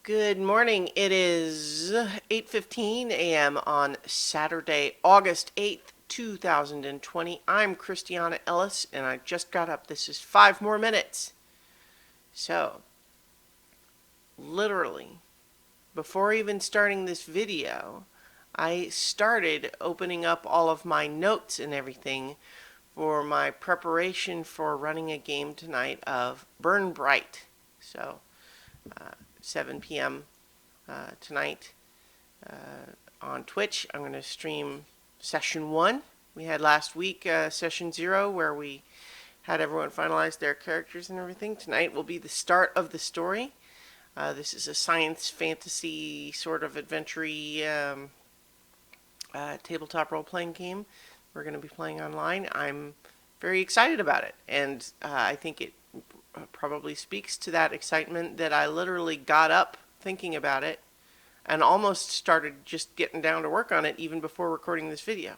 Good morning. It is 8:15 a.m. on Saturday, August 8th, 2020. I'm Christiana Ellis and I just got up. This is 5 more minutes. So, literally, before even starting this video, I started opening up all of my notes and everything for my preparation for running a game tonight of Burn Bright. So, 7 p.m. Tonight on Twitch. I'm going to stream session 1. We had last week session 0 where we had everyone finalize their characters and everything. Tonight will be the start of the story. This is a science fantasy sort of adventure tabletop role-playing game we're going to be playing online. I'm very excited about it, and I think it probably speaks to that excitement that I literally got up thinking about it and almost started just getting down to work on it even before recording this video.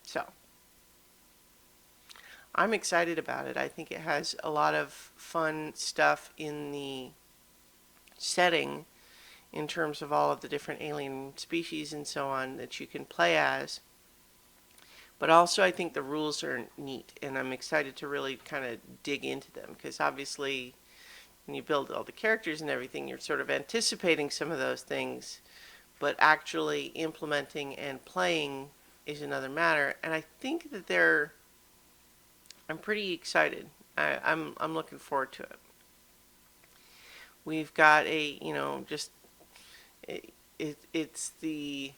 So, I'm excited about it. I think it has a lot of fun stuff in the setting in terms of all of the different alien species and so on that you can play as. But also I think the rules are neat, and I'm excited to really kind of dig into them, because obviously when you build all the characters and everything, you're sort of anticipating some of those things, but actually implementing and playing is another matter. And I think that I'm pretty excited. I'm looking forward to it. We've got it's the,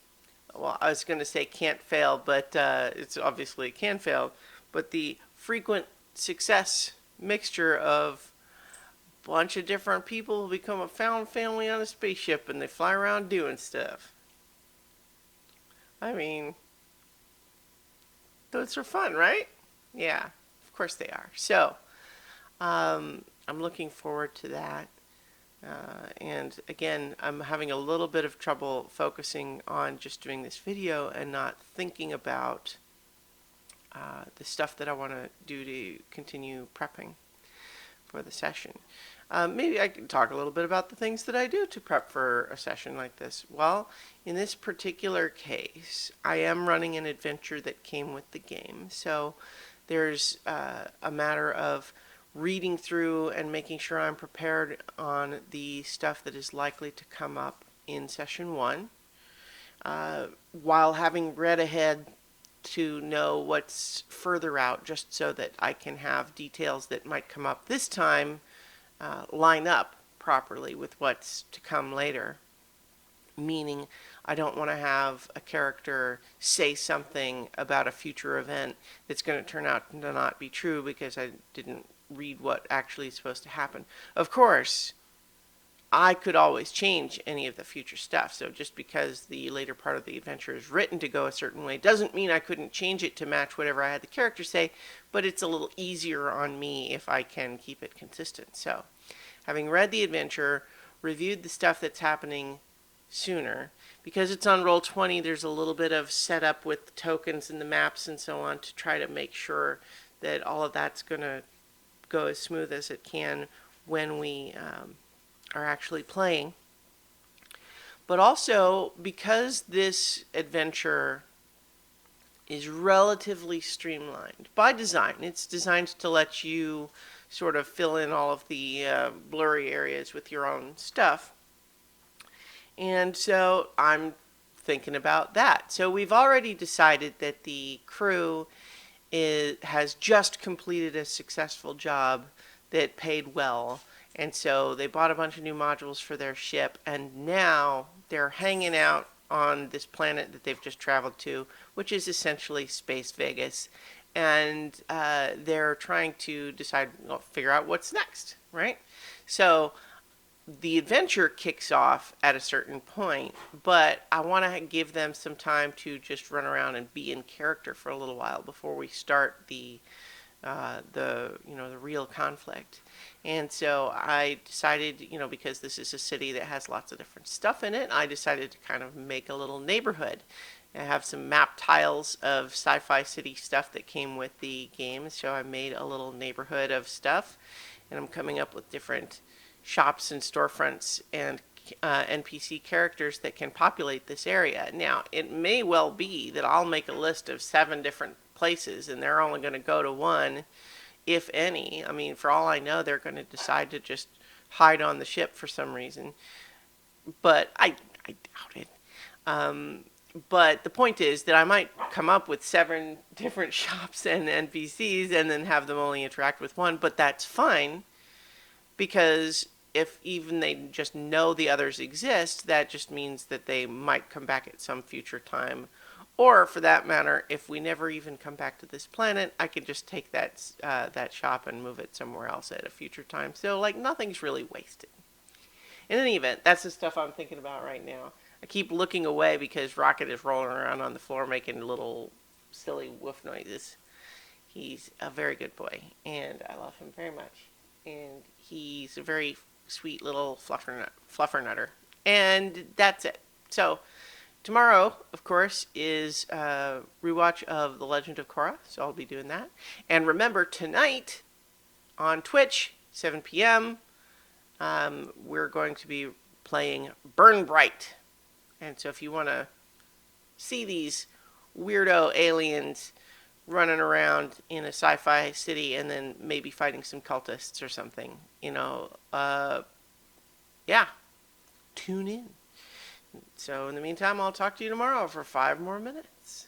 well, I was going to say can't fail, but it's obviously can fail, but the frequent success mixture of a bunch of different people who become a found family on a spaceship and they fly around doing stuff. I mean, those are fun, right? Yeah, of course they are. So, I'm looking forward to that. And again, I'm having a little bit of trouble focusing on just doing this video and not thinking about the stuff that I want to do to continue prepping for the session. Maybe I can talk a little bit about the things that I do to prep for a session like this. Well, in this particular case, I am running an adventure that came with the game. So there's a matter of reading through and making sure I'm prepared on the stuff that is likely to come up in session 1, while having read ahead to know what's further out, just so that I can have details that might come up this time line up properly with what's to come later. Meaning, I don't want to have a character say something about a future event that's going to turn out to not be true because I didn't read what actually is supposed to happen. Of course, I could always change any of the future stuff. So just because the later part of the adventure is written to go a certain way doesn't mean I couldn't change it to match whatever I had the character say, but it's a little easier on me if I can keep it consistent. So, having read the adventure, reviewed the stuff that's happening sooner, because it's on Roll20, there's a little bit of setup with the tokens and the maps and so on to try to make sure that all of that's going to go as smooth as it can when we are actually playing. But also, because this adventure is relatively streamlined by design, it's designed to let you sort of fill in all of the blurry areas with your own stuff. And so I'm thinking about that. So we've already decided that the crew has just completed a successful job that paid well, and so they bought a bunch of new modules for their ship, and now they're hanging out on this planet that they've just traveled to, which is essentially Space Vegas, and they're trying to figure out what's next, right? So the adventure kicks off at a certain point, but I want to give them some time to just run around and be in character for a little while before we start the real conflict. And so I decided, because this is a city that has lots of different stuff in it, I decided to kind of make a little neighborhood. I have some map tiles of sci-fi city stuff that came with the game, so I made a little neighborhood of stuff, and I'm coming up with different shops and storefronts and NPC characters that can populate this area. Now, it may well be that I'll make a list of 7 different places and they're only going to go to one, if any. I mean, for all I know, they're going to decide to just hide on the ship for some reason. But I doubt it. But the point is that I might come up with 7 different shops and NPCs and then have them only interact with one, but that's fine, because if even they just know the others exist, that just means that they might come back at some future time. Or for that matter, if we never even come back to this planet, I could just take that shop and move it somewhere else at a future time. So like nothing's really wasted. In any event, that's the stuff I'm thinking about right now. I keep looking away because Rocket is rolling around on the floor making little silly woof noises. He's a very good boy, and I love him very much. And he's a very sweet little fluffer nutter. And that's it. So tomorrow, of course, is a rewatch of The Legend of Korra, so I'll be doing that. And remember, tonight on Twitch, 7 p.m., we're going to be playing Burn Bright. And so if you want to see these weirdo aliens running around in a sci-fi city and then maybe fighting some cultists or something, yeah, tune in. So in the meantime, I'll talk to you tomorrow for 5 more minutes.